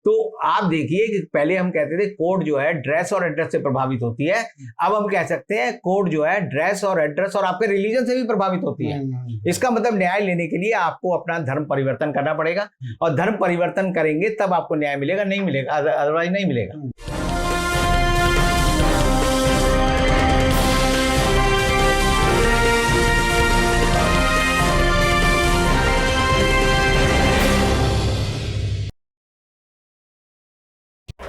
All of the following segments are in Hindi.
तो आप देखिए कि पहले हम कहते थे कोर्ट जो है ड्रेस और एड्रेस से प्रभावित होती है, अब हम कह सकते हैं कोर्ट जो है ड्रेस और एड्रेस और आपके रिलीजन से भी प्रभावित होती है। इसका मतलब न्याय लेने के लिए आपको अपना धर्म परिवर्तन करना पड़ेगा, और धर्म परिवर्तन करेंगे तब आपको न्याय मिलेगा, नहीं मिलेगा अदरवाइज नहीं मिलेगा।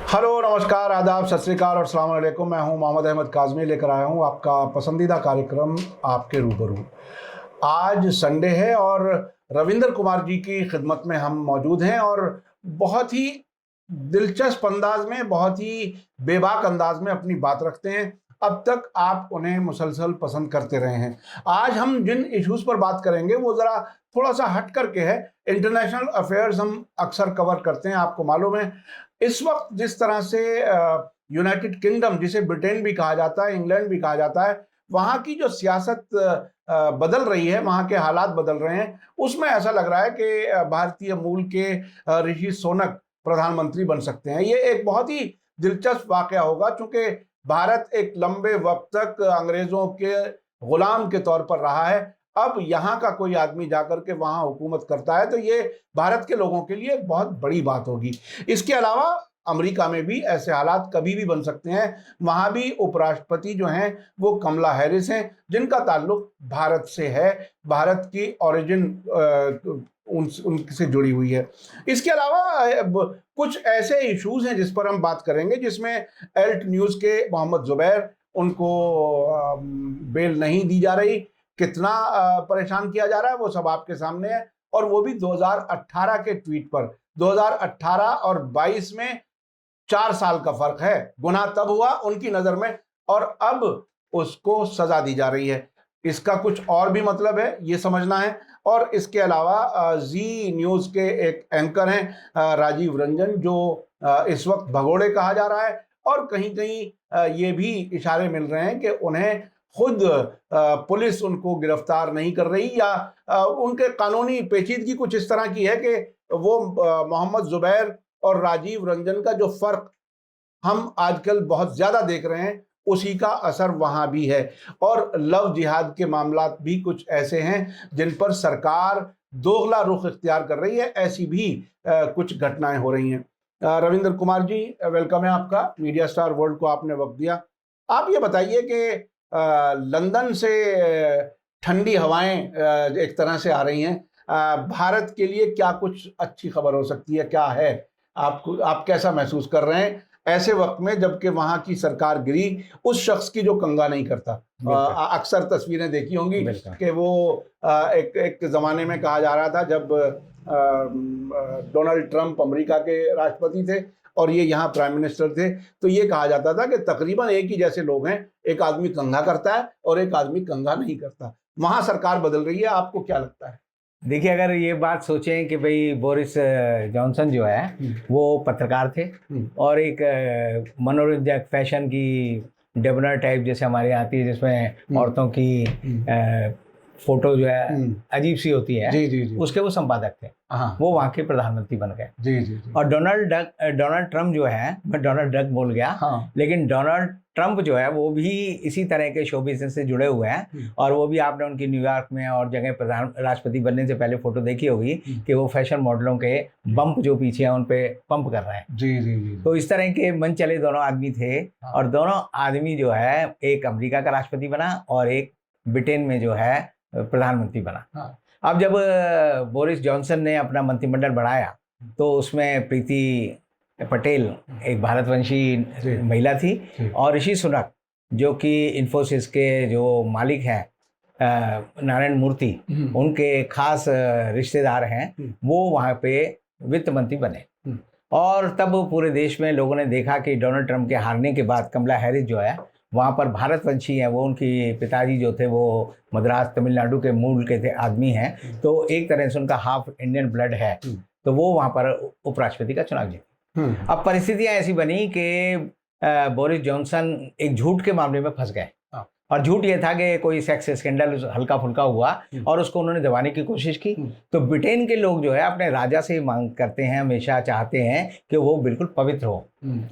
हेलो, नमस्कार, आदाब, सत श्री अकाल और अस्सलाम वालेकुम। मैं हूं मोहम्मद अहमद काज़मी, लेकर आया हूं आपका पसंदीदा कार्यक्रम आपके रूबरू। आज संडे है और रविंद्र कुमार जी की खिदमत में हम मौजूद हैं और बहुत ही दिलचस्प अंदाज में, बहुत ही बेबाक अंदाज में अपनी बात रखते हैं। अब तक आप उन्हें मुसलसल पसंद करते रहे हैं। आज हम जिन इश्यूज़ पर बात करेंगे वो ज़रा थोड़ा सा हट करके है। इंटरनेशनल अफेयर्स हम अक्सर कवर करते हैं, आपको मालूम है। इस वक्त जिस तरह से यूनाइटेड किंगडम, जिसे ब्रिटेन भी कहा जाता है, इंग्लैंड भी कहा जाता है, वहाँ की जो सियासत बदल रही है, वहाँ के हालात बदल रहे हैं, उसमें ऐसा लग रहा है कि भारतीय मूल के ऋषि सुनक प्रधानमंत्री बन सकते हैं। ये एक बहुत ही दिलचस्प वाकया होगा, चूंकि भारत एक लंबे वक्त तक अंग्रेजों के गुलाम के तौर पर रहा है। अब यहाँ का कोई आदमी जाकर के वहाँ हुकूमत करता है तो ये भारत के लोगों के लिए बहुत बड़ी बात होगी। इसके अलावा अमेरिका में भी ऐसे हालात कभी भी बन सकते हैं। वहाँ भी उपराष्ट्रपति जो हैं वो कमला हैरिस हैं, जिनका ताल्लुक भारत से है, भारत की ओरिजिन उनसे जुड़ी हुई है। इसके अलावा कुछ ऐसे इश्यूज हैं जिस पर हम बात करेंगे, जिसमें एल्ट न्यूज़ के मोहम्मद जुबैर, उनको बेल नहीं दी जा रही, कितना परेशान किया जा रहा है वो सब आपके सामने है। और वो भी 2018 के ट्वीट पर। 2018 और 22 में 4 साल का फर्क है। गुनाह तब हुआ उनकी नज़र में और अब उसको सजा दी जा रही है। इसका कुछ और भी मतलब है, ये समझना है। और इसके अलावा जी न्यूज़ के एक एंकर हैं राजीव रंजन, जो इस वक्त भगोड़े कहा जा रहा है, और कहीं कहीं ये भी इशारे मिल रहे हैं कि उन्हें खुद पुलिस उनको गिरफ्तार नहीं कर रही, या उनके कानूनी पेचीदगी कुछ इस तरह की है कि वो मोहम्मद जुबैर और राजीव रंजन का जो फ़र्क हम आजकल बहुत ज़्यादा देख रहे हैं, उसी का असर वहाँ भी है। और लव जिहाद के मामला भी कुछ ऐसे हैं जिन पर सरकार दोगला रुख इख्तियार कर रही है। ऐसी भी कुछ घटनाएं हो रही हैं। रविंद्र कुमार जी, वेलकम है आपका। मीडिया स्टार वर्ल्ड को आपने वक्त दिया। आप ये बताइए कि लंदन से ठंडी हवाएं एक तरह से आ रही हैं, भारत के लिए क्या कुछ अच्छी खबर हो सकती है, क्या है? आप कैसा महसूस कर रहे हैं ऐसे वक्त में, जबकि वहाँ की सरकार गिरी उस शख्स की जो कंगा नहीं करता? अक्सर तस्वीरें देखी होंगी कि वो एक ज़माने में कहा जा रहा था जब डोनाल्ड ट्रंप अमेरिका के राष्ट्रपति थे और ये यहाँ प्राइम मिनिस्टर थे, तो ये कहा जाता था कि तकरीबन एक ही जैसे लोग हैं, एक आदमी कंघा करता है और एक आदमी कंघा नहीं करता। वहाँ सरकार बदल रही है, आपको क्या लगता है? देखिए, अगर ये बात सोचें कि भाई बोरिस जॉनसन जो है वो पत्रकार थे और एक मनोरंजक फैशन की डेबनर टाइप जैसे हमारे यहाँ आती है, जिसमें औरतों की फोटो जो है अजीब सी होती है, जी। उसके वो संपादक थे। वो वहाँ के प्रधानमंत्री बन गए। जी। और डोनाल्ड ट्रंप जो है, मैं डोनाल्ड डक बोल गया, लेकिन डोनाल्ड ट्रंप जो है वो भी इसी तरह के शो बिजनेस से जुड़े हुए हैं। और वो भी आपने उनकी न्यूयॉर्क में और जगह राष्ट्रपति बनने से पहले फोटो देखी होगी कि वो फैशन मॉडलों के बम्प जो पीछे हैं उन पे पंप कर रहे हैं। जी। तो इस तरह के मन चले दोनों आदमी थे। और दोनों आदमी जो है, एक अमेरिका का राष्ट्रपति बना और एक ब्रिटेन में जो है प्रधानमंत्री बना। अब जब बोरिस जॉनसन ने अपना मंत्रिमंडल बढ़ाया तो उसमें प्रीति पटेल एक भारतवंशी महिला थी, और ऋषि सुनक जो कि इन्फोसिस के जो मालिक हैं नारायण मूर्ति, उनके खास रिश्तेदार हैं, वो वहाँ पे वित्त मंत्री बने। और तब पूरे देश में लोगों ने देखा कि डोनाल्ड ट्रंप के हारने के बाद कमला हैरिस जो है वहाँ पर भारतवंशी है, वो उनकी पिताजी जो थे वो मद्रास तमिलनाडु के मूल के थे आदमी हैं, तो एक तरह से उनका हाफ इंडियन ब्लड है, तो वो वहाँ पर उपराष्ट्रपति का चुनाव जीते। अब परिस्थितियाँ ऐसी बनी कि बोरिस जॉनसन एक झूठ के मामले में फंस गए और झूठ ये था कि कोई सेक्स स्कैंडल हल्का फुल्का हुआ और उसको उन्होंने दबाने की कोशिश की। तो ब्रिटेन के लोग जो है अपने राजा से मांग करते हैं, हमेशा चाहते हैं कि वो बिल्कुल पवित्र हो,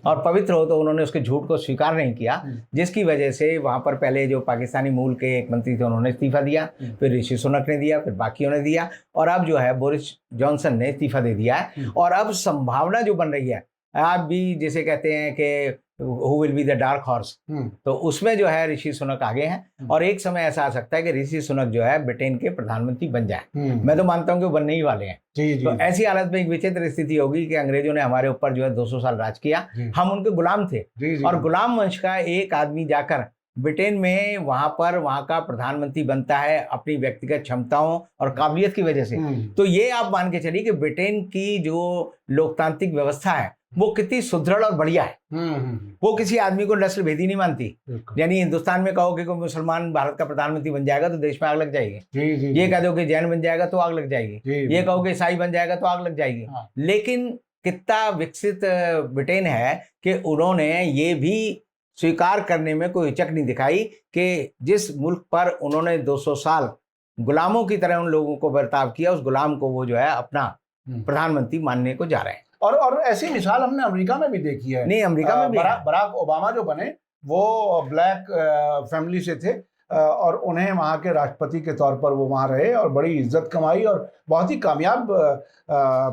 और पवित्र हो, तो उन्होंने उसके झूठ को स्वीकार नहीं किया, जिसकी वजह से वहाँ पर पहले जो पाकिस्तानी मूल के एक मंत्री थे उन्होंने इस्तीफा दिया, फिर ऋषि सुनक ने दिया, फिर बाकियों ने दिया, और अब जो है बोरिस जॉनसन ने इस्तीफा दे दिया है। और अब संभावना जो बन रही है, आप भी जिसे कहते हैं कि who will be the dark horse, तो उसमें जो है ऋषि सुनक आगे हैं, और एक समय ऐसा आ सकता है कि ऋषि सुनक जो है ब्रिटेन के प्रधानमंत्री बन जाए। मैं तो मानता हूं कि वो बनने ही वाले हैं। तो ऐसी हालत में एक विचित्र स्थिति होगी कि अंग्रेजों ने हमारे ऊपर जो है 200 साल राज किया, हम उनके गुलाम थे, और गुलाम वंश का एक आदमी जाकर ब्रिटेन में वहां का प्रधानमंत्री बनता है अपनी व्यक्तिगत क्षमताओं और काबिलियत की वजह से। तो ये आप मान के चलिए कि ब्रिटेन की जो लोकतांत्रिक व्यवस्था है वो कितनी सुदृढ़ और बढ़िया है। वो किसी आदमी को नस्ल भेदी नहीं मानती। यानी हिंदुस्तान में कहो कि कोई मुसलमान भारत का प्रधानमंत्री बन जाएगा तो देश में आग लग जाएगी। ये कह दो कि जैन बन जाएगा तो आग लग जाएगी। ये कहो कि ईसाई बन जाएगा तो आग लग जाएगी। लेकिन कितना विकसित ब्रिटेन है कि उन्होंने ये भी स्वीकार करने में कोई हिचक नहीं दिखाई कि जिस मुल्क पर उन्होंने 200 साल गुलामों की तरह उन लोगों को बर्ताव किया, उस गुलाम को वो जो है अपना प्रधानमंत्री मानने को जा रहे हैं। और ऐसी मिसाल हमने अमेरिका में भी देखी है। नहीं, अमेरिका में भी बराक ओबामा जो बने वो ब्लैक फैमिली से थे, और उन्हें वहाँ के राष्ट्रपति के तौर पर वो वहाँ रहे और बड़ी इज्जत कमाई और बहुत ही कामयाब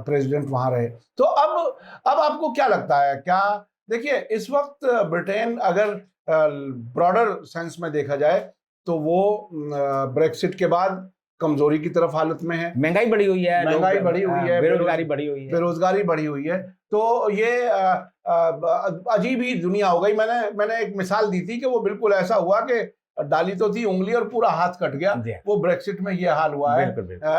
प्रेसिडेंट वहाँ रहे। तो अब आपको क्या लगता है, क्या देखिए इस वक्त ब्रिटेन अगर ब्रॉडर सेंस में देखा जाए तो वो ब्रेक्सिट के बाद कमजोरी की तरफ हालत में है, महंगाई बढ़ी हुई है, बेरोजगारी बढ़ी हुई है। तो ये अजीब ही दुनिया हो गई। मैंने एक मिसाल दी थी कि वो बिल्कुल ऐसा हुआ कि डाली तो थी उंगली और पूरा हाथ कट गया। वो ब्रेक्सिट में ये हाल हुआ है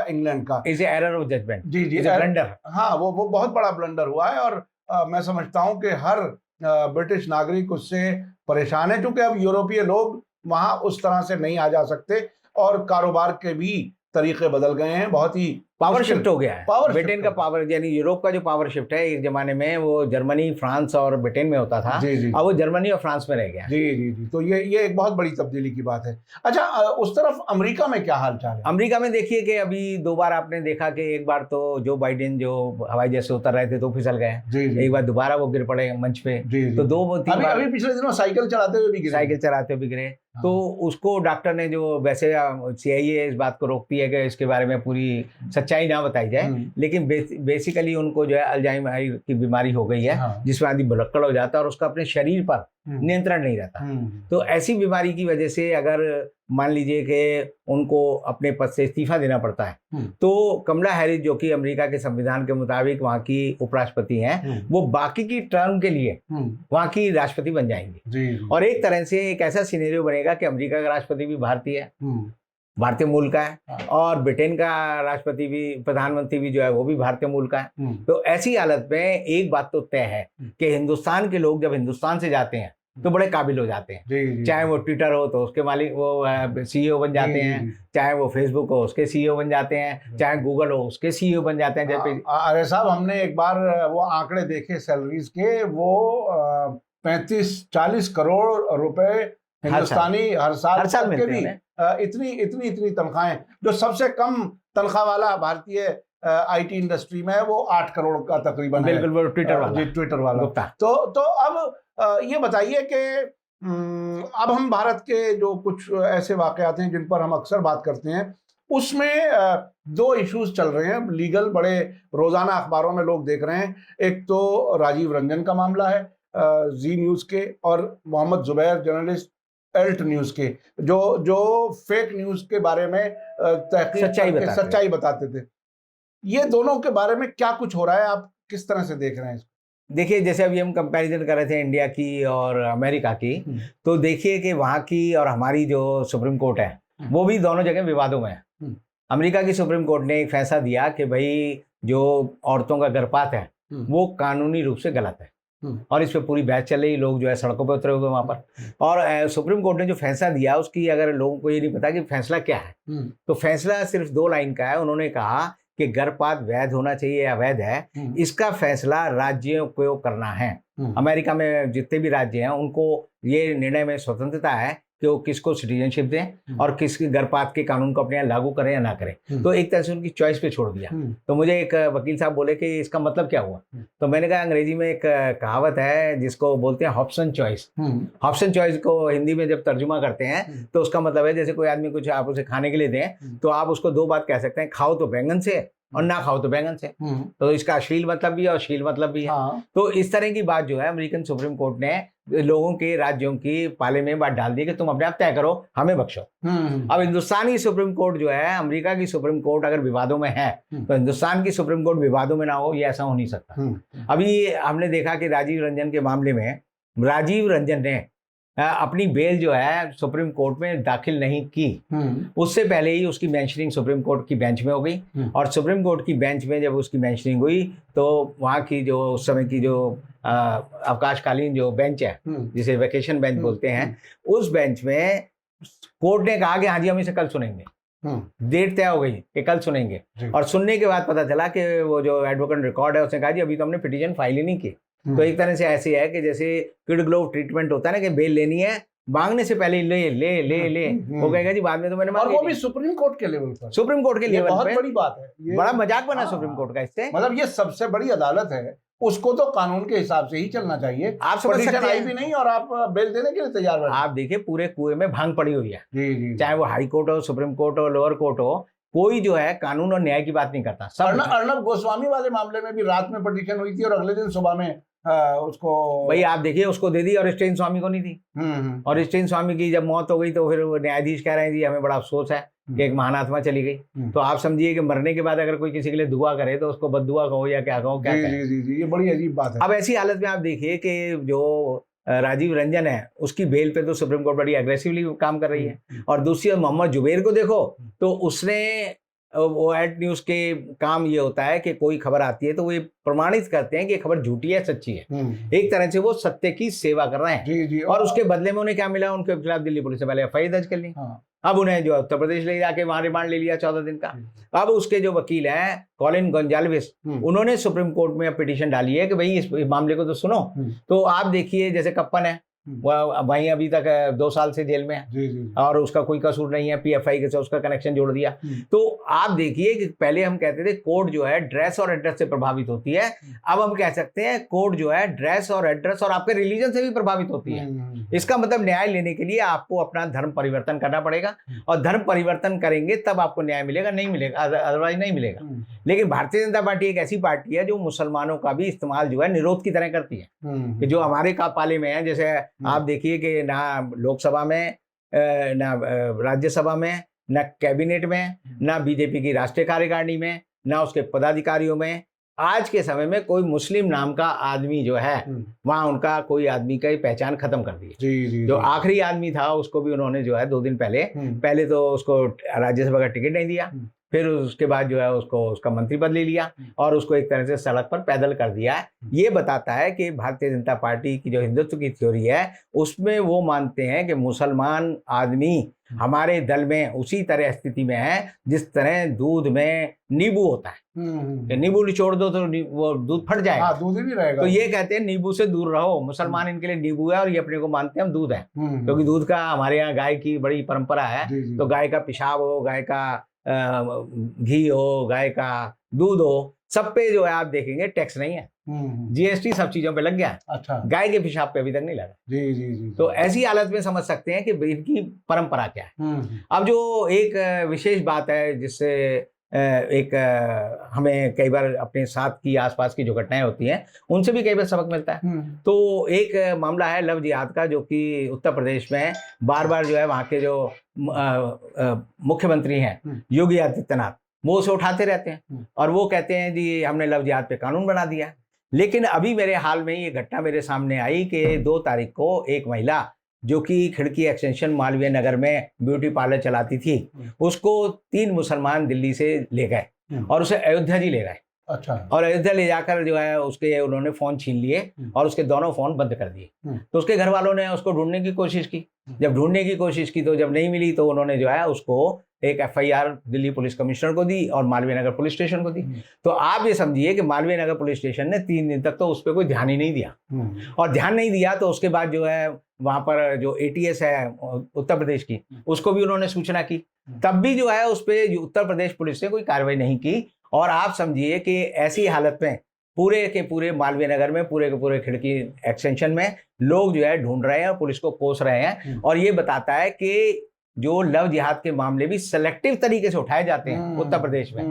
इंग्लैंड का। Is error of judgement. जी, ब्लंडर। हाँ, वो बहुत बड़ा ब्लंडर हुआ है, और मैं समझता हूँ कि हर ब्रिटिश नागरिक उससे परेशान है, क्योंकि अब यूरोपीय लोग वहां उस तरह से नहीं आ जा सकते, और कारोबार के भी तरीके बदल गए हैं। बहुत ही पावर शिफ्ट हो गया है ब्रिटेन का पावर, यानी यूरोप का जो पावर शिफ्ट है, एक जमाने में वो जर्मनी, फ्रांस और ब्रिटेन में होता था। अब वो जर्मनी और फ्रांस में रह गया। जी। तो ये एक बहुत बड़ी तब्दीली की बात है। अच्छा, उस तरफ अमेरिका में क्या हाल चाल है? अमेरिका में देखिए कि अभी 2 बार आपने देखा कि एक बार तो जो बाइडेन जो हवाई जहाज से उतर रहे थे तो फिसल गए, एक बार दोबारा वो गिर पड़े मंच पे। तो 2-3 बार अभी पिछले दिनों साइकिल चलाते हुए भी गिरे। तो उसको डॉक्टर ने, जो वैसे CIA इस बात को रोकती है कि इसके बारे में पूरी सच्चाई ना बताई जाए, लेकिन बेसिकली उनको जो है अल्जाइमर की बीमारी हो गई है, जिसमें आदमी भुलक्कड़ हो जाता है और उसका अपने शरीर पर नियंत्रण नहीं रहता। तो ऐसी बीमारी की वजह से अगर मान लीजिए कि उनको अपने पद से इस्तीफा देना पड़ता है, तो कमला हैरिस जो कि अमेरिका के संविधान के मुताबिक वहाँ की उपराष्ट्रपति हैं, वो बाकी की टर्म के लिए वहाँ की राष्ट्रपति बन जाएंगे। और एक तरह से एक ऐसा सिनेरियो बनेगा कि अमेरिका का राष्ट्रपति भी भारतीय मूल का है, और ब्रिटेन का राष्ट्रपति भी, प्रधानमंत्री भी जो है वो भी भारतीय मूल का है। तो ऐसी हालत में एक बात तो तय है कि हिंदुस्तान के लोग जब हिंदुस्तान से जाते हैं तो बड़े काबिल हो जाते हैं। चाहे वो ट्विटर हो तो उसके मालिक वो CEO बन जाते हैं, चाहे वो फेसबुक हो उसके CEO बन जाते हैं, चाहे गूगल हो उसके CEO बन जाते हैं। जैसे अरे साहब, हमने एक बार वो आंकड़े देखे सैलरीज के, वो 35-40 करोड़ रुपए हिंदुस्तानी हर साल मिलते हैं। इतनी तनख्वाहें, जो सबसे कम तनख्वाह वाला भारतीय IT इंडस्ट्री में है वो 8 करोड़ का तकरीबन है। बिल्कुल, ट्विटर वाला। तो अब ये बताइए कि अब हम भारत के जो कुछ ऐसे वाकयात हैं जिन पर हम अक्सर बात करते हैं, उसमें 2 इश्यूज चल रहे हैं लीगल, बड़े रोजाना अखबारों में लोग देख रहे हैं। एक तो राजीव रंजन का मामला है जी न्यूज़ के, और Mohammed Zubair journalist Alt News के, जो फेक न्यूज़ के बारे में सच्चाई बताते थे। ये दोनों के बारे में क्या कुछ हो रहा है, आप किस तरह से देख रहे हैं इसको? देखिए, जैसे अभी हम कंपैरिजन कर रहे थे इंडिया की और अमेरिका की, तो देखिए कि वहाँ की और हमारी जो सुप्रीम कोर्ट है वो भी दोनों जगह विवादों में है। अमेरिका की सुप्रीम कोर्ट ने एक फैसला दिया कि भाई जो औरतों का गर्भपात है वो कानूनी रूप से गलत है, और इस पर पूरी बहस चल रही, लोग जो है सड़कों पर उतरे हुए वहाँ पर। और सुप्रीम कोर्ट ने जो फैसला दिया उसकी अगर लोगों को ये नहीं पता कि फैसला क्या है, तो फैसला सिर्फ 2 लाइन का है। उन्होंने कहा कि गर्भपात वैध होना चाहिए या अवैध है, इसका फैसला राज्यों को करना है। अमेरिका में जितने भी राज्य हैं उनको ये निर्णय में स्वतंत्रता है कि वो किसको सिटीजनशिप दें और किसके गर्भपात के कानून को अपने यहाँ लागू करें या ना करें। तो एक तरह से उनकी चॉइस पे छोड़ दिया। तो मुझे एक वकील साहब बोले कि इसका मतलब क्या हुआ। तो मैंने कहा अंग्रेजी में एक कहावत है जिसको बोलते हैं हॉब्सन चॉइस। हॉब्सन चॉइस को हिंदी में जब तर्जुमा करते हैं तो उसका मतलब है जैसे कोई आदमी कुछ आप उसे खाने के लिए दें तो आप उसको दो बात कह सकते हैं, खाओ तो बैंगन से और ना खाओ तो बैंगन से। तो इसका अश्लील मतलब भी है और शील मतलब भी है। तो इस तरह की बात जो है अमेरिकन सुप्रीम कोर्ट ने लोगों के राज्यों की पाले में बात डाल दी कि तुम अपने आप तय करो, हमें बख्शो। अब हिंदुस्तानी सुप्रीम कोर्ट जो है, अमेरिका की सुप्रीम कोर्ट अगर विवादों में है तो हिंदुस्तान की सुप्रीम कोर्ट विवादों में ना हो, ये ऐसा हो नहीं सकता। अभी हमने देखा कि राजीव रंजन के मामले में राजीव रंजन ने अपनी बेल जो है सुप्रीम कोर्ट में दाखिल नहीं की। उससे पहले ही उसकी मेंशनिंग सुप्रीम कोर्ट की बेंच में हो गई और सुप्रीम कोर्ट की बेंच में जब उसकी मेंशनिंग हुई तो वहाँ की जो उस समय की जो अवकाशकालीन जो बेंच है जिसे वेकेशन बेंच बोलते हैं, उस बेंच में कोर्ट ने कहा कि हाँ जी हम इसे कल सुनेंगे। डेट तय हो गई कि कल सुनेंगे और सुनने के बाद पता चला कि वो जो एडवोकेट रिकॉर्ड है उसने कहा जी अभी तो हमने पिटीशन फाइल ही नहीं की। तो एक तरह से ऐसे है कि जैसे किड ग्लोव ट्रीटमेंट होता है ना कि बेल लेनी है, मांगने से पहले ले ले ले ले वो कहेगा जी बाद में तो मैंने और वो भी सुप्रीम कोर्ट के लेवल पर। सुप्रीम कोर्ट के लेवल पे बहुत बड़ी बात है, बड़ा मजाक बना सुप्रीम कोर्ट का इससे। मतलब ये सबसे बड़ी अदालत है, उसको तो कानून के हिसाब से ही चलना चाहिए। आप समझ सकते हैं भी नहीं और आप बेल देने के लिए तैयार हैं। आप देखिए पूरे कुएं में भांग पड़ी हुई है। जी। चाहे वो हाई कोर्ट हो, सुप्रीम कोर्ट हो, लोअर कोर्ट हो, कोई जो है कानून और न्याय की बात नहीं करता। अर्नब गोस्वामी वाले मामले में भी रात में पिटीशन हुई थी और अगले दिन सुबह में उसको भाई आप देखिए उसको दे दी और स्टेन स्वामी को नहीं दी। और स्टेन स्वामी की जब मौत हो गई तो फिर न्यायाधीश कह रहे हैं जी हमें बड़ा अफसोस है कि एक महान आत्मा चली गई। तो आप समझिए कि मरने के बाद अगर कोई किसी के लिए दुआ करे तो उसको बद्दुआ कहो या क्या कहो, क्या कहें। जी, ये बड़ी अजीब बात है। अब ऐसी हालत में आप देखिए कि जो राजीव रंजन है उसकी बेल पे तो सुप्रीम कोर्ट बड़ी एग्रेसिवली काम कर रही है और दूसरी मोहम्मद जुबैर को देखो तो उसने वो एड न्यूज के काम ये होता है कि कोई खबर आती है तो वो ये प्रमाणित करते हैं कि खबर झूठी है सच्ची है। एक तरह से वो सत्य की सेवा कर रहे हैं। जी, और उसके बदले में उन्हें क्या मिला, उनके खिलाफ दिल्ली पुलिस ने पहले एफआईआर दर्ज कर ली। अब उन्हें जो उत्तर प्रदेश ले जाके वहां रिमांड ले लिया 14 दिन का। अब उसके जो वकील हैं कॉलिन गोंजाल्विस, उन्होंने सुप्रीम कोर्ट में पिटीशन डाली है कि भाई इस मामले को तो सुनो। तो आप देखिए जैसे कप्पन है वहीं अभी तक 2 साल से जेल में है और उसका कोई कसूर नहीं है, पीएफआई के साथ उसका कनेक्शन जोड़ दिया। तो आप देखिए कि पहले हम कहते थे कोर्ट जो है ड्रेस और एड्रेस से प्रभावित होती है, अब हम कह सकते हैं कोर्ट जो है ड्रेस और एड्रेस और आपके रिलीजन से भी प्रभावित होती है। इसका मतलब न्याय लेने के लिए आपको अपना धर्म परिवर्तन करना पड़ेगा और धर्म परिवर्तन करेंगे तब आपको न्याय मिलेगा, नहीं मिलेगा अदरवाइज नहीं मिलेगा। लेकिन भारतीय जनता पार्टी एक ऐसी पार्टी है जो मुसलमानों का भी इस्तेमाल जो है निरोध की तरह करती है कि जो हमारे पाले में है। जैसे आप देखिए कि ना लोकसभा में, ना राज्यसभा में, ना कैबिनेट में, ना बीजेपी की राष्ट्रीय कार्यकारिणी में, ना उसके पदाधिकारियों में आज के समय में कोई मुस्लिम नाम का आदमी जो है वहां उनका कोई आदमी का पहचान खत्म कर दी। जो आखिरी आदमी था उसको भी उन्होंने जो है 2 दिन पहले तो उसको राज्यसभा का टिकट नहीं दिया, फिर उसके बाद जो है उसको उसका मंत्री पद ले लिया और उसको एक तरह से सड़क पर पैदल कर दिया है। ये बताता है कि भारतीय जनता पार्टी की जो हिंदुत्व की थ्योरी है उसमें वो मानते हैं कि मुसलमान आदमी हमारे दल में उसी तरह स्थिति में है जिस तरह दूध में नींबू होता है। नींबू निचोड़ दो तो वो दूध फट जाएगा, दूध ही नहीं रहेगा। तो ये कहते हैं नींबू से दूर रहो। मुसलमान इनके लिए नींबू है और ये अपने को मानते हैं हम दूध है, क्योंकि दूध का हमारे यहाँ गाय की बड़ी परंपरा है। तो गाय का पेशाब हो, गाय का घी हो, गाय का दूध हो, सब पे जो है आप देखेंगे टैक्स नहीं है। जीएसटी सब चीजों पे लग गया। अच्छा, गाय के पेशाब पे अभी तक नहीं लगा। जी। तो ऐसी हालत में समझ सकते हैं कि इनकी परंपरा क्या है। अब जो एक विशेष बात है जिससे एक हमें कई बार अपने साथ की आसपास की जो घटनाएं होती हैं उनसे भी कई बार सबक मिलता है। तो एक मामला है लव जिहाद का, जो कि उत्तर प्रदेश में बार बार जो है वहाँ के जो मुख्यमंत्री हैं योगी आदित्यनाथ, वो उसे उठाते रहते हैं और वो कहते हैं जी हमने लव जिहाद पे कानून बना दिया। लेकिन अभी मेरे हाल में ये घटना मेरे सामने आई कि 2 तारीख को एक महिला जो कि खिड़की एक्सटेंशन मालवीय नगर में ब्यूटी पार्लर चलाती थी, उसको 3 मुसलमान दिल्ली से ले गए और उसे अयोध्या जी ले गए। अच्छा। और अयोध्या ले जाकर जो है उसके उन्होंने फोन छीन लिए और उसके दोनों फोन बंद कर दिए। तो उसके घर वालों ने उसको ढूंढने की कोशिश की। जब ढूंढने की कोशिश की तो जब नहीं मिली तो उन्होंने जो है उसको एक एफआईआर दिल्ली पुलिस कमिश्नर को दी और मालवीय नगर पुलिस स्टेशन को दी। तो आप ये समझिए कि मालवीय नगर पुलिस स्टेशन ने 3 दिन तक तो उस पर कोई ध्यान ही नहीं दिया और ध्यान नहीं दिया तो उसके बाद जो है वहां पर जो ATS है उत्तर प्रदेश की, उसको भी उन्होंने सूचना की, तब भी जो है उस पर उत्तर प्रदेश पुलिस ने कोई कार्रवाई नहीं की। और आप समझिए कि ऐसी हालत में पूरे के पूरे मालवीय नगर में पूरे के पूरे खिड़की एक्सटेंशन में लोग जो है ढूंढ रहे हैं और पुलिस को कोस रहे हैं। और ये बताता है कि जो लव जिहाद के मामले भी सिलेक्टिव तरीके से उठाए जाते हैं उत्तर प्रदेश में,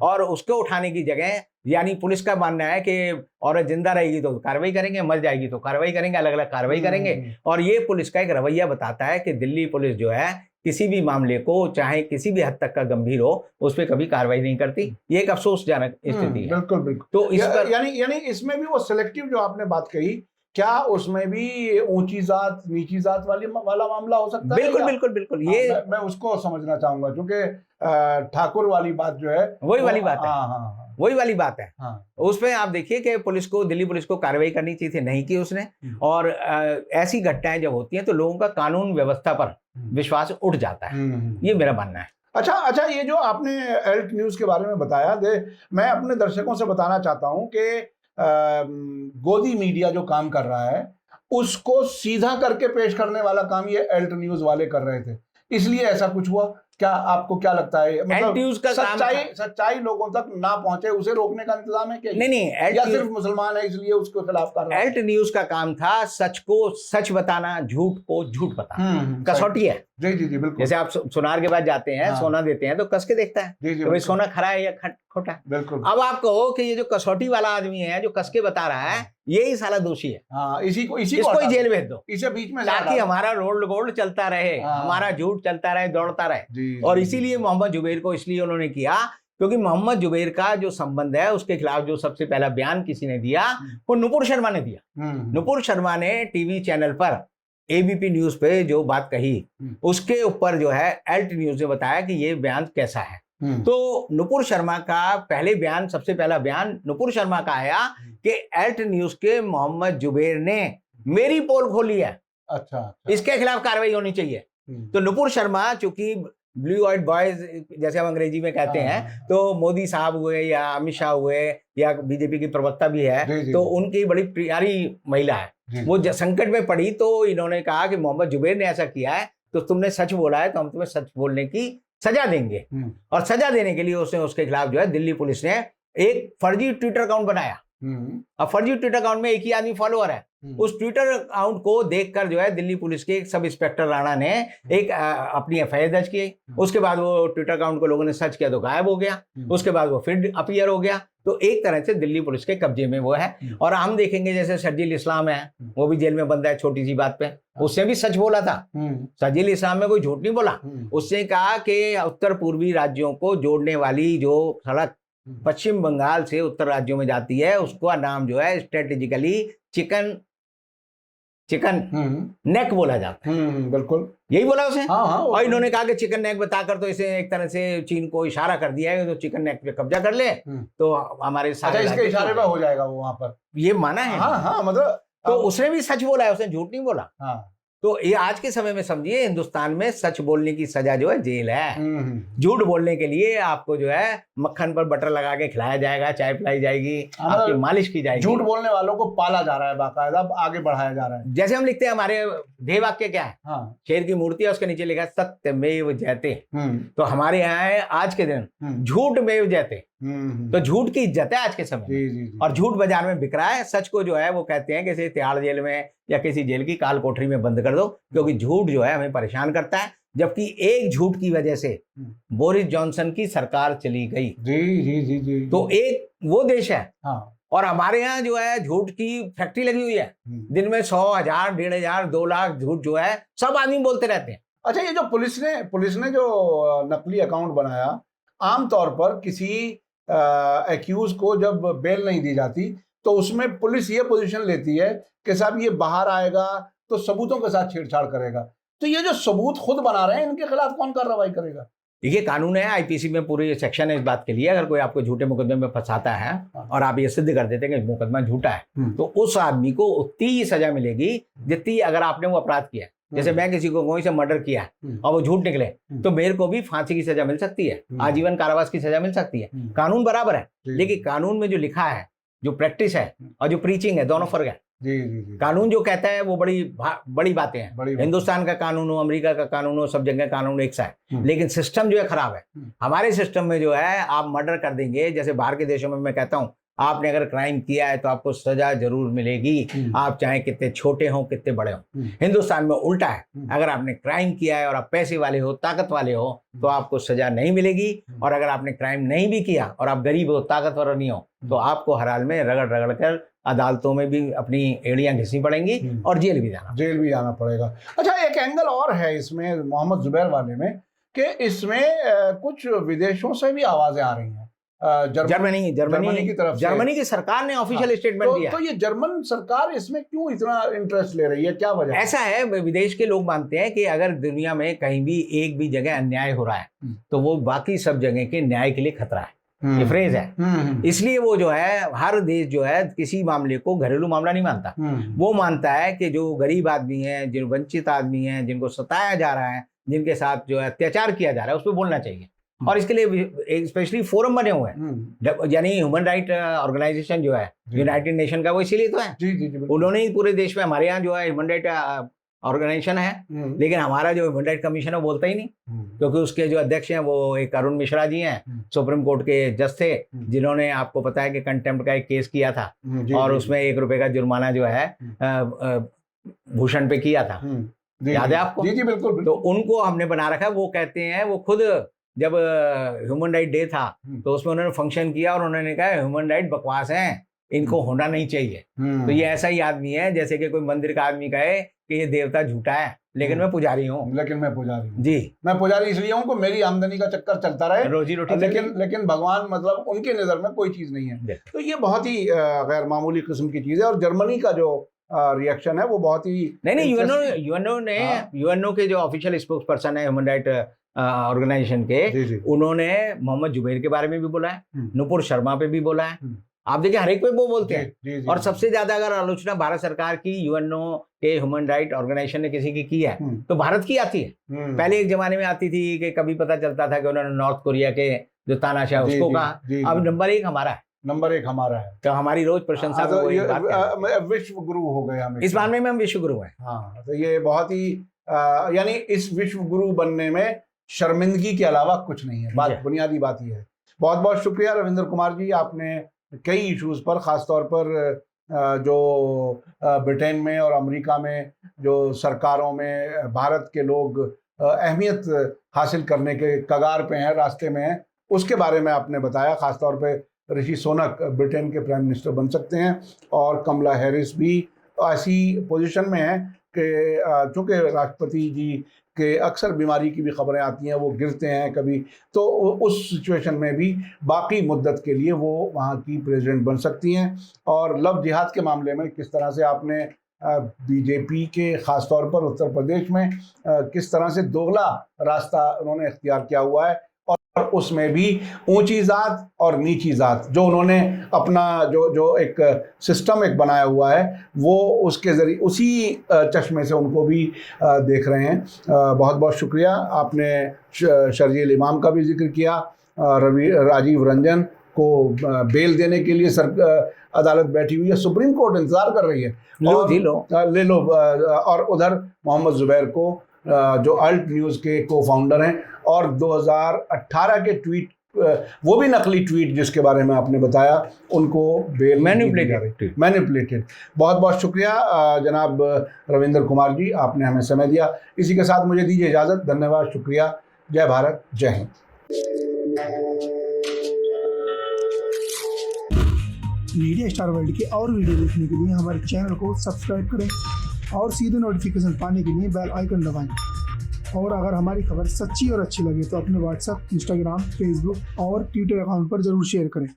और उसको उठाने की जगह यानी पुलिस का मानना है कि औरत जिंदा रहेगी तो कार्रवाई करेंगे, मर जाएगी तो कार्रवाई करेंगे, अलग अलग कार्रवाई करेंगे। और ये पुलिस का एक रवैया बताता है कि दिल्ली पुलिस जो है किसी भी मामले को चाहे किसी भी हद तक का गंभीर हो उस पर कभी कार्रवाई नहीं करती। ये एक अफसोसजनक स्थिति है। बिल्कुल बिल्कुल। तो इस पर यानी इसमें भी वो सिलेक्टिव जो आपने बात कही, क्या उसमें भी ऊंची जात नीची जात वाला मामला हो सकता है? बिल्कुल बिल्कुल बिल्कुल। ये मैं उसको समझना चाहूंगा, क्योंकि ठाकुर वाली बात जो है वही वाली बात है। हाँ, वही वाली बात है। हाँ। उसमें आप देखिए कि पुलिस को, दिल्ली पुलिस को कार्रवाई करनी चाहिए थी, नहीं की उसने। और ऐसी घटनाएं जब होती हैं तो लोगों का कानून व्यवस्था पर विश्वास उठ जाता है। ये मेरा मानना है। अच्छा, ये जो आपने एल्ट न्यूज के बारे में बताया, मैं अपने दर्शकों से बताना चाहता हूं कि गोदी मीडिया जो काम कर रहा है उसको सीधा करके पेश करने वाला काम ये एल्ट न्यूज वाले कर रहे थे, इसलिए ऐसा कुछ हुआ। क्या आपको क्या लगता है, मतलब न्यूज का सच्चाई लोगों तक ना पहुंचे उसे रोकने का इंतजाम है क्या? नहीं, या सिर्फ मुसलमान है इसलिए उसके खिलाफ कर रहा है? एल्ट न्यूज का काम था सच को सच बताना, झूठ को झूठ बताना। कसौटी है। जी बिल्कुल। जैसे आप सुनार के पास जाते हैं, सोना देते हैं तो कस के देखता है तो भाई सोना खरा है या खोटा है। बिल्कुल। अब आप कहो कि ये जो कसौटी वाला आदमी है जो कस के बता रहा है, यही साला दोषी है। हाँ, इसको ही जेल भेज दो, इसे बीच में, ताकि हमारा रोल्ड गोल्ड चलता रहे, हमारा झूठ चलता रहे, दौड़ता रहे। और इसीलिए मोहम्मद जुबैर को इसलिए उन्होंने किया क्योंकि मोहम्मद जुबैर का जो संबंध है उसके खिलाफ जो सबसे पहला बयान किसी ने दिया वो नुपुर शर्मा ने दिया। नुपुर शर्मा ने टीवी चैनल पर ABP न्यूज पे जो बात कही उसके ऊपर जो है एल्ट न्यूज ने बताया कि ये बयान कैसा है। तो नुपुर शर्मा का सबसे पहला बयान नुपुर शर्मा का आया कि एल्ट न्यूज के मोहम्मद जुबैर ने मेरी पोल खोली है, अच्छा, इसके खिलाफ कार्रवाई होनी चाहिए। तो नुपुर शर्मा चूंकि ब्लू आइड बॉयज जैसे हम अंग्रेजी में कहते हैं, तो मोदी साहब हुए या अमित शाह हुए या बीजेपी की प्रवक्ता भी है, तो उनकी बड़ी प्यारी महिला है। वो संकट में पड़ी तो इन्होंने कहा कि मोहम्मद जुबैर ने ऐसा किया है तो तुमने सच बोला है तो हम तुम्हें सच बोलने की सजा देंगे। और सजा देने के लिए उसके खिलाफ जो है दिल्ली पुलिस ने एक फर्जी ट्विटर अकाउंट बनाया। अब फर्जी ट्विटर अकाउंट में एक ही आदमी फॉलोअर है। उस ट्विटर अकाउंट को देखकर जो है दिल्ली पुलिस के एक सब इंस्पेक्टर राणा ने एक अपनी FIR दर्ज की। उसके बाद वो ट्विटर अकाउंट को लोगों ने सर्च किया तो गायब हो गया। उसके बाद वो फिर अपीयर हो गया। तो एक तरह से दिल्ली पुलिस के कब्जे में वो है। और हम देखेंगे जैसे शर्जील इस्लाम है, वो भी जेल में बंद है छोटी सी बात पे, उसने भी सच बोला था। शर्जील इस्लाम में कोई झूठ नहीं बोला। उसने कहा कि उत्तर पूर्वी राज्यों को जोड़ने वाली जो सड़क पश्चिम बंगाल से उत्तर राज्यों में जाती है उसका नाम जो है स्ट्रेटेजिकली चिकन नेक बोला जाता है। बिल्कुल यही बोला उसने। हाँ, और इन्होंने कहा कि चिकन नेक बताकर तो इसे एक तरह से चीन को इशारा कर दिया है तो चिकन नेक पे कब्जा कर ले तो हमारे सारे इसके इशारे में हो जाएगा वो वहां पर, ये माना है। हाँ, मतलब तो उसने भी सच बोला है, उसने झूठ नहीं बोला। हाँ। तो ये आज के समय में समझिए हिंदुस्तान में सच बोलने की सजा जो है जेल है। झूठ बोलने के लिए आपको जो है मक्खन पर बटर लगा के खिलाया जाएगा, चाय पिलाई जाएगी, आपकी मालिश की जाएगी। झूठ बोलने वालों को पाला जा रहा है, बाकायदा आगे बढ़ाया जा रहा है। जैसे हम लिखते हैं हमारे ध्येय वाक्य क्या है, शेर की मूर्ति है, उसके नीचे लिखा है सत्यमेव जयते। तो हमारे यहाँ है आज के दिन झूठमेव जयते। तो झूठ की इज्जत है आज के समय में। और झूठ बाजार में बिक रहा है। सच को जो है वो कहते हैं किसी तिहाड़ जेल में या किसी जेल की काल कोठरी में बंद कर दो, क्योंकि झूठ जो है हमें परेशान करता है। जबकि एक झूठ की वजह से बोरिस जॉनसन की सरकार चली गई। जी। तो एक वो देश है और हमारे यहाँ जो है झूठ की फैक्ट्री लगी हुई है। दिन में 100, 1000, 1500, 2 लाख झूठ जो है सब आदमी बोलते रहते हैं। अच्छा, ये जो पुलिस ने जो नकली अकाउंट बनाया, आमतौर पर किसी एक्यूज को जब बेल नहीं दी जाती तो उसमें पुलिस ये पोजीशन लेती है कि साहब ये बाहर आएगा तो सबूतों के साथ छेड़छाड़ करेगा। तो ये जो सबूत खुद बना रहे हैं इनके खिलाफ कौन कार्रवाई करेगा? देखिए कानून है, IPC में पूरे सेक्शन है इस बात के लिए। अगर कोई आपको झूठे मुकदमे में फंसाता है और आप ये सिद्ध कर देते हैं कि मुकदमा झूठा है तो उस आदमी को उतनी ही सजा मिलेगी जितनी अगर आपने वो अपराध किया। जैसे मैं किसी को कोई से मर्डर किया है और वो झूठ निकले तो मेरे को भी फांसी की सजा मिल सकती है, आजीवन कारावास की सजा मिल सकती है। कानून बराबर है, लेकिन कानून में जो लिखा है जो प्रैक्टिस है और जो प्रीचिंग है दोनों फर्क है। जी जी जी। कानून जो कहता है वो बड़ी बातें हैं, बड़ी बात। हिंदुस्तान का कानून हो, अमेरिका का कानून हो, सब जगह कानून एक सा है, लेकिन सिस्टम जो है खराब है। हमारे सिस्टम में जो है आप मर्डर कर देंगे, जैसे बाहर के देशों में मैं कहता हूँ आपने अगर क्राइम किया है तो आपको सजा जरूर मिलेगी, आप चाहे कितने छोटे हों कितने बड़े हों। हिंदुस्तान में उल्टा है, अगर आपने क्राइम किया है और आप पैसे वाले हो, ताकत वाले हो, तो आपको सजा नहीं मिलेगी, और अगर आपने क्राइम नहीं भी किया और आप गरीब हो, ताकतवर नहीं हो, तो आपको हर हाल में रगड़ रगड़ कर अदालतों में भी अपनी एड़ियां घिसनी पड़ेंगी और जेल भी जाना पड़ेगा। अच्छा, एक एंगल और है इसमें मोहम्मद जुबैर वाले में कि इसमें कुछ विदेशों से भी आवाजें आ रही हैं। जर्मनी की तरफ से, जर्मनी की सरकार ने ऑफिशियल स्टेटमेंट दिया। तो ये जर्मन सरकार इसमें क्यों इतना इंटरेस्ट ले रही है, क्या वजह? ऐसा है, विदेश के लोग मानते हैं कि अगर दुनिया में कहीं भी एक भी जगह अन्याय हो रहा है तो वो बाकी सब जगह के न्याय के लिए खतरा है। ये फ्रेज है, इसलिए वो जो है हर देश जो है किसी मामले को घरेलू मामला नहीं मानता। वो मानता है कि जो गरीब आदमी है, जो वंचित आदमी है, जिनको सताया जा रहा है, जिनके साथ जो है अत्याचार किया जा रहा है, उस पर बोलना चाहिए। और इसके लिए स्पेशली फोरम बने हुए हैं, यानी ह्यूमन राइट ऑर्गेनाइजेशन जो है यूनाइटेड नेशन का, वो इसीलिए तो है। जी, उन्होंने ही पूरे देश में, हमारे यहाँ जो है ह्यूमन राइट ऑर्गेनाइजेशन है, लेकिन हमारा जो ह्यूमन राइट कमीशन है वो बोलता ही नहीं, क्योंकि उसके जो अध्यक्ष हैं वो एक अरुण मिश्रा जी हैं, सुप्रीम कोर्ट के जज थे, जिन्होंने आपको पता है कि कंटेम्प्ट का एक केस किया था और उसमें 1 रुपए का जुर्माना जो है भूषण पे किया था, याद है आपको? जी बिल्कुल। तो उनको हमने बना रखा है। वो कहते हैं, वो खुद जब ह्यूमन राइट डे था तो उसमें उन्होंने फंक्शन किया और उन्होंने कहा ह्यूमन राइट बकवास हैं, इनको होना नहीं चाहिए। तो ये ऐसा ही आदमी है जैसे कि कोई मंदिर का आदमी कहे कि ये देवता झूठा है, लेकिन मैं पुजारी हूँ। जी, मैं पुजारी इसलिए हूँ कि मेरी आमदनी का चक्कर चलता रहे, रोजी रोटी, लेकिन भगवान मतलब उनके नजर में कोई चीज नहीं है। तो ये बहुत ही गैर मामूली किस्म की चीज है। और जर्मनी का जो रिएक्शन है वो बहुत ही नहीं, यूएनओ के जो ऑफिशियल स्पोक्स पर्सन है ह्यूमन राइट ऑर्गेनाइजेशन के, उन्होंने मोहम्मद जुबैर के बारे में भी बोला है, नुपुर शर्मा पे भी बोला है। आप देखिए हर एक पे वो बोलते हैं। और सबसे ज्यादा अगर आलोचना भारत सरकार की यूएनओ के ह्यूमन राइट ऑर्गेनाइजेशन ने किसी की है तो भारत की आती है। पहले एक जमाने में आती थी कि कभी पता चलता था कि उन्होंने नॉर्थ कोरिया के जो तानाशाह उसको कहा। अब नंबर 1 हमारा है, तो हमारी रोज प्रशंसा। तो विश्व गुरु हो गए हम, इस मामले में हम विश्व गुरु हैं। हाँ, तो ये बहुत ही यानी इस विश्व गुरु बनने में शर्मिंदगी के अलावा कुछ नहीं है। बुनियादी बात ये है। बहुत बहुत शुक्रिया रविंद्र कुमार जी, आपने कई इश्यूज पर, खासतौर पर जो ब्रिटेन में और अमेरिका में जो सरकारों में भारत के लोग अहमियत हासिल करने के कगार पे हैं, रास्ते में हैं, उसके बारे में आपने बताया। खासतौर पे ऋषि सुनक ब्रिटेन के प्राइम मिनिस्टर बन सकते हैं और कमला हैरिस भी ऐसी पोजीशन में है कि चूँकि राष्ट्रपति जी के अक्सर बीमारी की भी खबरें आती हैं, वो गिरते हैं कभी, तो उस सिचुएशन में भी बाकी मुद्दत के लिए वो वहाँ की प्रेसिडेंट बन सकती हैं। और लव जिहाद के मामले में किस तरह से आपने बीजेपी के ख़ासतौर पर उत्तर प्रदेश में किस तरह से दोगला रास्ता उन्होंने इख्तियार किया हुआ है, और उसमें भी ऊंची जात और नीची जात जो उन्होंने अपना जो एक सिस्टम एक बनाया हुआ है, वो उसके ज़रिए उसी चश्मे से उनको भी देख रहे हैं। बहुत बहुत शुक्रिया। आपने शर्जील इमाम का भी जिक्र किया, राजीव रंजन को बेल देने के लिए अदालत बैठी हुई है, सुप्रीम कोर्ट इंतज़ार कर रही है, ले लो। और उधर मोहम्मद जुबैर को जो अल्ट न्यूज़ के को फाउंडर हैं और 2018 के ट्वीट, वो भी नकली ट्वीट जिसके बारे में आपने बताया, उनको बेल मैनिपुलेटेड। बहुत बहुत शुक्रिया जनाब रविंद्र कुमार जी, आपने हमें समय दिया। इसी के साथ मुझे दीजिए इजाज़त। धन्यवाद, शुक्रिया। जय भारत, जय हिंद। मीडिया स्टार वर्ल्ड के और वीडियो देखने के लिए हमारे चैनल को सब्सक्राइब करें और सीधे नोटिफिकेशन पाने के लिए बेल आइकन दबाएं। और अगर हमारी खबर सच्ची और अच्छी लगे तो अपने व्हाट्सएप, इंस्टाग्राम, फेसबुक और ट्विटर अकाउंट पर ज़रूर शेयर करें।